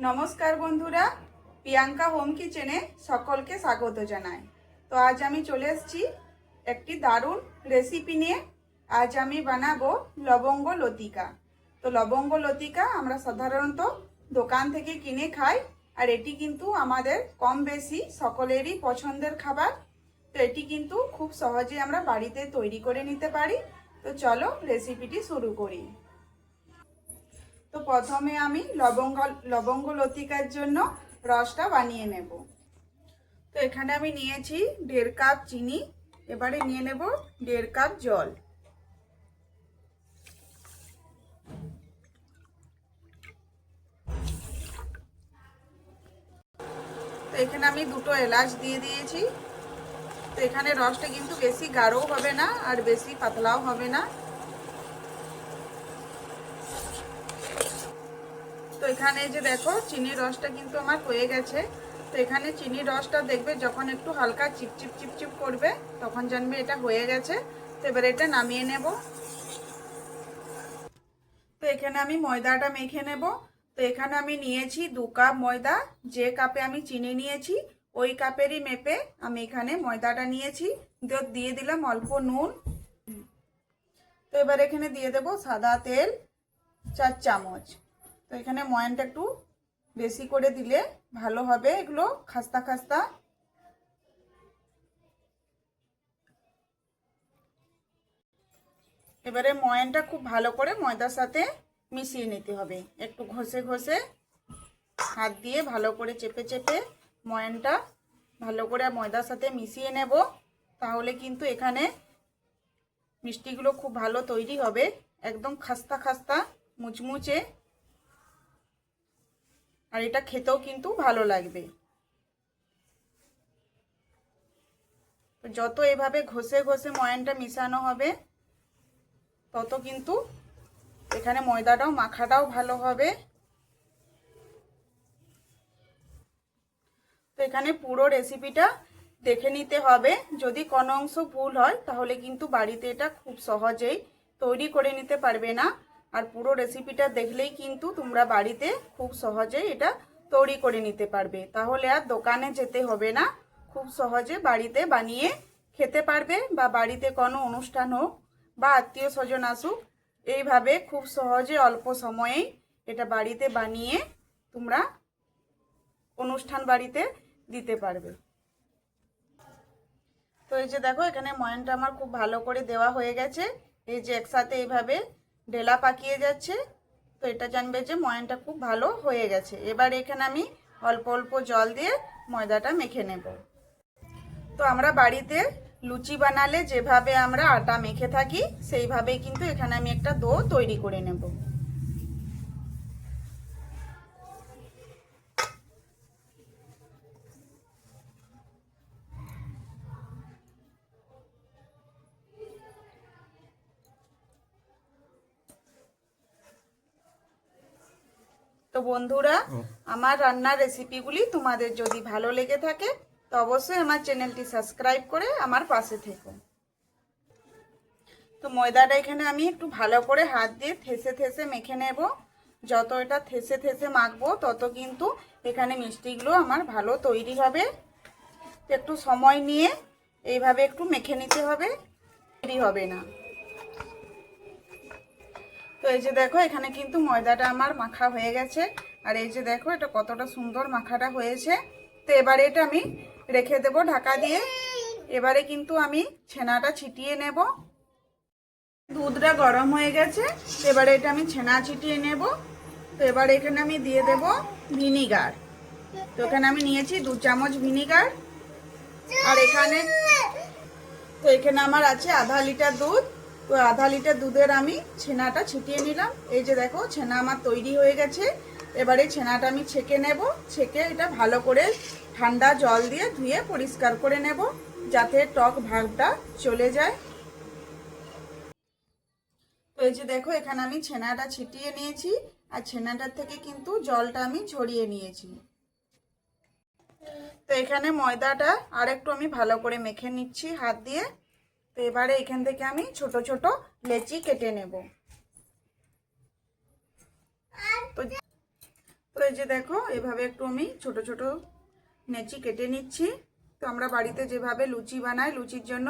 নমস্কার বন্ধুরা, প্রিয়াঙ্কা হোম কিচেনে সকলকে স্বাগত জানাই। তো আজ আমি চলে এসেছি একটি দারুণ রেসিপি নিয়ে। আজ আমি বানাবো লবঙ্গ লতিকা। তো লবঙ্গ লতিকা আমরা সাধারণত দোকান থেকে কিনে খাই, আর এটি কিন্তু আমাদের কম বেশি সকলেরই পছন্দের খাবার। তো এটি কিন্তু খুব সহজে আমরা বাড়িতে তৈরি করে নিতে পারি। তো চলো রেসিপিটি শুরু করি। তো প্রথমে আমি লবঙ্গ লতিকার জন্য রসটা বানিয়ে নেব। তো এখানে আমি নিয়েছি 1.5 কাপ চিনি। এবারে নিয়ে নেব 1.5 কাপ জল। তো এখানে আমি 2টো এলাচ দিয়ে দিয়েছি। তো এখানে রসটা কিন্তু বেশি গাঢ়ও হবে না আর বেশি পাতলাও হবে না। তো এখানে যে দেখো চিনির রসটা কিন্তু আমার হয়ে গেছে। তো এখানে চিনির রসটা দেখবে যখন একটু হালকা চিপচিপ চিপচিপ করবে তখন জানবে এটা হয়ে গেছে। তো এবার এটা নামিয়ে নেব। তো এখানে আমি ময়দাটা মেখে নেব। তো এখানে আমি নিয়েছি 2 কাপ ময়দা। যে কাপে আমি চিনি নিয়েছি ওই কাপেরই মেপে আমি এখানে ময়দাটা নিয়েছি। দিয়ে দিলাম অল্প নুন। তো এবার এখানে দিয়ে দেব সাদা তেল 4 চামচ। তো এখানে ময়ানটা একটু বেশি করে দিলে ভালো হবে, এগুলো খাস্তা খাস্তা। এবারে ময়ানটা খুব ভালো করে ময়দার সাথে মিশিয়ে নিতে হবে। একটু ঘষে ঘষে হাত দিয়ে ভালো করে চেপে চেপে ময়ানটা ভালো করে ময়দার সাথে মিশিয়ে নেব। তাহলে কিন্তু এখানে মিষ্টিগুলো খুব ভালো তৈরি হবে, একদম খাস্তা খাস্তা মুচমুচে, আর এটা খেতেও কিন্তু ভালো লাগবে। যত এভাবে ঘষে ঘষে ময়ানটা মিশানো হবে তত কিন্তু এখানে ময়দাটাও মাখাটাও ভালো হবে। তো এখানে পুরো রেসিপিটা দেখে নিতে হবে। যদি কোনো অংশ ভুল হয় তাহলে কিন্তু বাড়িতে এটা খুব সহজেই তৈরি করে নিতে পারবে না। আর পুরো রেসিপিটা দেখলেই কিন্তু তোমরা বাড়িতে খুব সহজেই এটা তৈরি করে নিতে পারবে। তাহলে আর দোকানে যেতে হবে না, খুব সহজে বাড়িতে বানিয়ে খেতে পারবে। বা বাড়িতে কোনো অনুষ্ঠান হোক বা আত্মীয় স্বজন আসুক, এইভাবে খুব সহজে অল্প সময়েই এটা বাড়িতে বানিয়ে তোমরা অনুষ্ঠান বাড়িতে দিতে পারবে। তো এই যে দেখো এখানে ময়ানটা আমার খুব ভালো করে দেওয়া হয়ে গেছে। এই যে একসাথে এইভাবে ঢেলা পাকিয়ে যাচ্ছে, তো এটা জানবে যে ময়ানটা খুব ভালো হয়ে গেছে। এবার এখানে আমি অল্প অল্প জল দিয়ে ময়দাটা মেখে নেব। তো আমরা বাড়িতে লুচি বানালে যেভাবে আমরা আটা মেখে থাকি সেইভাবেই কিন্তু এখানে আমি একটা ডো তৈরি করে নেব। তো বন্ধুরা, আমার রান্নার রেসিপিগুলি তোমাদের যদি ভালো লেগে থাকে তো অবশ্যই আমার চ্যানেলটি সাবস্ক্রাইব করে আমার পাশে থেকো। তো ময়দাটা এখানে আমি একটু ভালো করে হাত দিয়ে থেসে থেসে মেখে নেব। যত এটা থেসে থেসে মাখবো তত কিন্তু এখানে মিষ্টিগুলো আমার ভালো তৈরি হবে। একটু সময় নিয়ে এইভাবে একটু মেখে নিতে হবে, দেরি হবে না। তো এই যে দেখো এখানে কিন্তু ময়দাটা আমার মাখা হয়ে গেছে। আর এই যে দেখো এটা কতটা সুন্দর মাখাটা হয়েছে। তো এবারে এটা আমি রেখে দেব ঢাকা দিয়ে। এবারে কিন্তু আমি ছানাটা ছিটিয়ে নেব। দুধটা গরম হয়ে গেছে, এবারে এটা আমি ছানা ছিটিয়ে নেব। তো এবারে এখানে আমি দিয়ে দেব ভিনিগার। তো এখানে আমি নিয়েছি 2 চামচ ভিনিগার। আর এখানে আমার আছে আধা লিটার দুধ। তো আধা লিটার দুধের আমি ছানাটা ছিটিয়ে নিলাম। এই যে দেখো ছানা আমার তৈরি হয়ে গেছে। এবারে ছানাটা আমি ছেঁকে নেব। ছেঁকে এটা ভালো করে ঠান্ডা জল দিয়ে ধুয়ে পরিষ্কার করে নেব, যাতে টক ভাবটা চলে যায়। তো এই যে দেখো এখানে আমি ছানাটা ছিটিয়ে নিয়েছি, আর ছানাটার থেকে কিন্তু জলটা আমি ঝরিয়ে নিয়েছি। তো এখানে ময়দাটা আর একটু আমি ভালো করে মেখে নিচ্ছি হাত দিয়ে। তো এবারে এখান থেকে আমি ছোট ছোট লেচি কেটে নেব। তো এই যে দেখো এভাবে একটু আমি ছোট ছোট নেচি কেটে নিচ্ছি। তো আমরা বাড়িতে যেভাবে লুচি বানাই, লুচির জন্য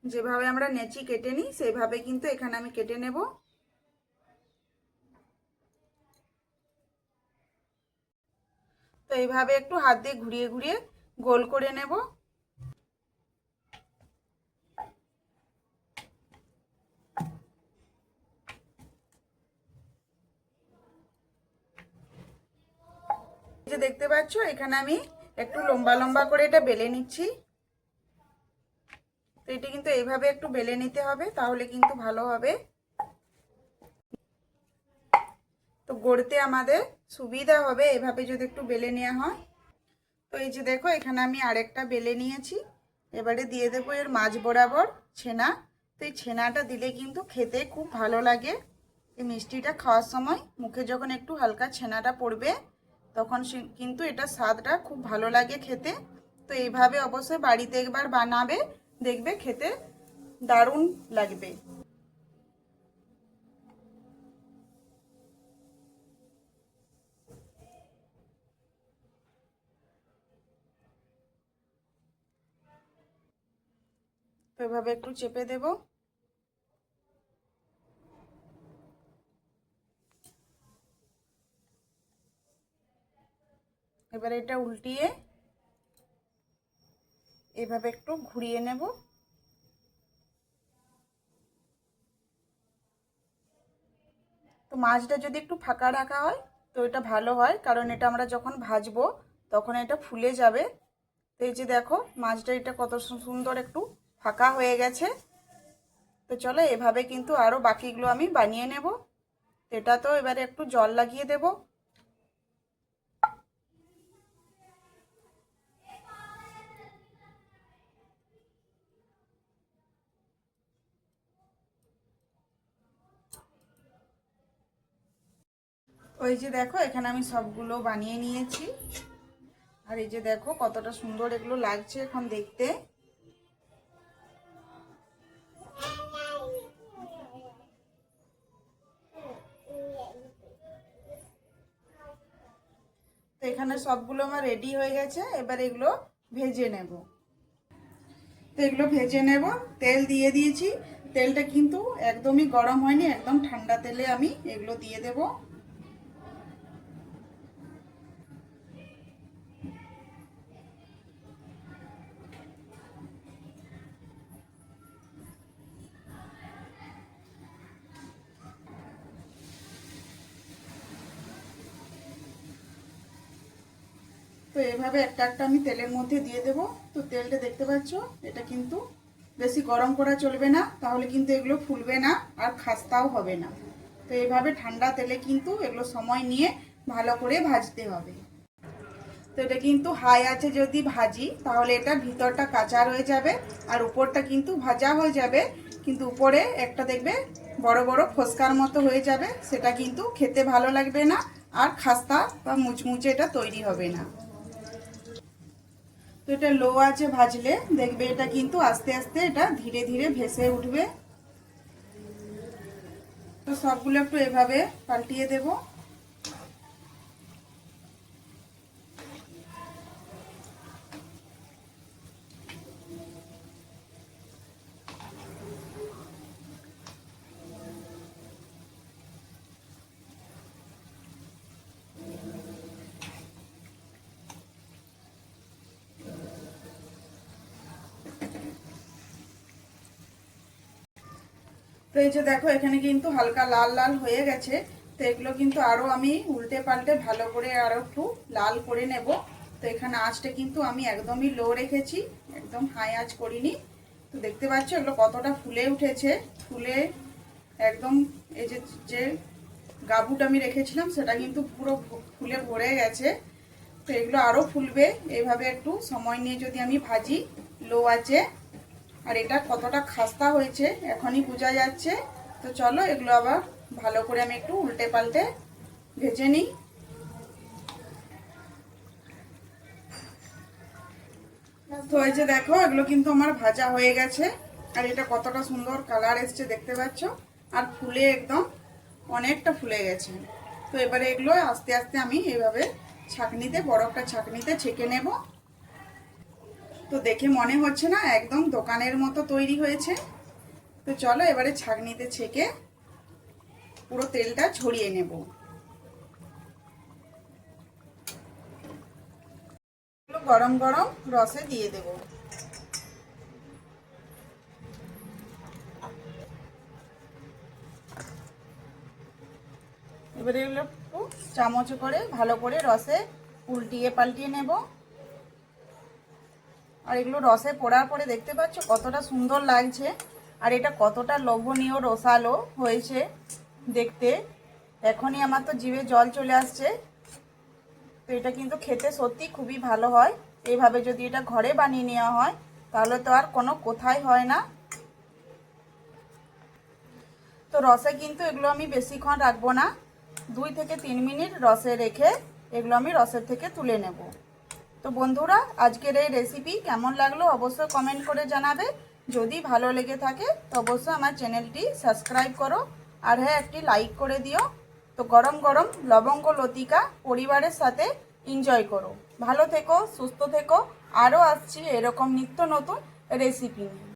যেভাবে আমরা নেচি কেটে নিই সেইভাবে কিন্তু এখানে আমি কেটে নেব। তো এইভাবে একটু হাত দিয়ে ঘুরিয়ে ঘুরিয়ে গোল করে নেব। যে দেখতে পাচ্ছ এখানে আমি একটু লম্বা লম্বা করে এটা বেলে নিচ্ছি। তো এটা কিন্তু এইভাবে একটু বেলে নিতে হবে, তাহলে কিন্তু ভালো হবে। তো গড়তে আমাদের সুবিধা হবে এভাবে যদি একটু বেলে নেওয়া হয়। তো এই যে দেখো এখানে আমি আরেকটা বেলে নিয়েছি। এবারে দিয়ে দেবো এর মাঝ বরাবর ছানা। তো এই ছানাটা দিলে কিন্তু খেতে খুব ভালো লাগে। এই মিষ্টিটা খাওয়ার সময় মুখে যখন একটু হালকা ছানাটা পড়বে তখন কিন্তু এটা স্বাদটা খুব ভালো লাগে খেতে। তো এইভাবে অবশ্যই বাড়িতে একবার বানাবে, দেখবে খেতে দারুণ লাগবে। তো এভাবে একটু চেপে দেব। এবারে এটা উল্টিয়ে এভাবে একটু ঘুরিয়ে নেব। তো মাছটা যদি একটু ফাঁকা রাখা হয় তো এটা ভালো হয়, কারণ এটা আমরা যখন ভাজবো তখন এটা ফুলে যাবে। তো এই যে দেখো মাছটা এটা কত সুন্দর একটু ফাঁকা হয়ে গেছে। তো চলো এভাবে কিন্তু আরও বাকিগুলো আমি বানিয়ে নেব। এটা তো এবারে একটু জল লাগিয়ে দেব। ওই যে দেখো এখানে আমি সবগুলো বানিয়ে নিয়েছি। আর এই যে দেখো কতটা সুন্দর এগুলো লাগছে এখন দেখতে। তো এখানে সবগুলো আমার রেডি হয়ে গেছে। এবার এগুলো ভেজে নেব। তো এগুলো ভেজে নেব। তেল দিয়ে দিয়েছি, তেলটা কিন্তু একদমই গরম হয়নি, একদম ঠান্ডা তেলে আমি এগুলো দিয়ে দেব। তো এইভাবে একটা একটা আমি তেলের মধ্যে দিয়ে দেব। তো তেলটা দেখতে পাচ্ছ এটা কিন্তু বেশি গরম করা চলবে না, তাহলে কিন্তু এগুলো ফুলবে না আর খাস্তাও হবে না। তো এইভাবে ঠান্ডা তেলে কিন্তু এগুলো সময় নিয়ে ভালো করে ভাজতে হবে। তো এটা কিন্তু হাই আছে যদি ভাজি তাহলে এটা ভিতরটা কাঁচা রয়ে যাবে আর উপরটা কিন্তু ভাজা হয়ে যাবে, কিন্তু উপরে একটা দেখবে বড় বড় ফোসকার মতো হয়ে যাবে, সেটা কিন্তু খেতে ভালো লাগবে না আর খাস্তা বা মুচমুচে এটা তৈরি হবে না। তো এটা লো আছে ভাজলে দেখবে এটা কিন্তু আস্তে আস্তে এটা ধীরে ধীরে ভেসে উঠবে। তো সবগুলো একটু এভাবে পাল্টিয়ে দেবো। তো এই যে দেখো এখানে কিন্তু হালকা লাল লাল হয়ে গেছে। তো এগুলো কিন্তু আরও আমি উল্টে পাল্টে ভালো করে আরও একটু লাল করে নেব। তো এখানে আঁচটা কিন্তু আমি একদমই লো রেখেছি, একদম হাই আঁচ করিনি। তো দেখতে পাচ্ছ এগুলো কতটা ফুলে উঠেছে, ফুলে একদম এই যে যে গাবুটা আমি রেখেছিলাম সেটা কিন্তু পুরো ফুলে ভরে গেছে। তো এগুলো আরও ফুলবে এইভাবে একটু সময় নিয়ে যদি আমি ভাজি লো আঁচে। আর এটা কতটা খাস্তা হয়েছে এখনই বোঝা যাচ্ছে। তো চলো এগুলো আবার ভালো করে আমি একটু উল্টে পাল্টে ভেজে নিই। তো এই যে দেখো এগুলো কিন্তু আমার ভাজা হয়ে গেছে আর এটা কতটা সুন্দর কালার এসছে দেখতে পাচ্ছ, আর ফুলে একদম অনেকটা ফুলে গেছে। তো এবারে এগুলো আস্তে আস্তে আমি এভাবে ছাঁকনিতে, বড় একটা ছাঁকনিতে ছেঁকে নেব। তো দেখে মনে হচ্ছে না একদম দোকানের মতো তৈরি হয়েছে। তো চলো এবারে ছাঁকনিতে ছেঁকে পুরো তেলটা ঝরিয়ে নেব। গরম গরম রসে দিয়ে দেব। এবারে এগুলো চামচ করে ভালো করে রসে উল্টিয়ে পাল্টিয়ে নেব। আর এগুলো রসে পোড়ার পরে দেখতে পাচ্ছ কতটা সুন্দর লাগছে, আর এটা কতটা লোভনীয় রসালো হয়েছে দেখতে। এখনই আমার তো জিভে জল চলে আসছে। তো এটা কিন্তু খেতে সত্যি খুবই ভালো হয়। এইভাবে যদি এটা ঘরে বানিয়ে নেওয়া হয় তাহলে তো আর কোনো কোথায় হয় না। তো রসে কিন্তু এগুলো আমি বেশিক্ষণ রাখবো না, 2 থেকে 3 মিনিট রসে রেখে এগুলো আমি রসের থেকে তুলে নেব। তো বন্ধুরা, আজকের এই রেসিপি কেমন লাগলো অবশ্যই কমেন্ট করে জানাবে। যদি ভালো লেগে থাকে তো অবশ্যই আমার চ্যানেলটি সাবস্ক্রাইব করো, আর হ্যাঁ, একটি লাইক করে দিও। তো গরম গরম লবঙ্গ লতিকা পরিবারের সাথে এনজয় করো। ভালো থেকো, সুস্থ থেকো। আরও আসছি এরকম নিত্য নতুন রেসিপি নিয়ে।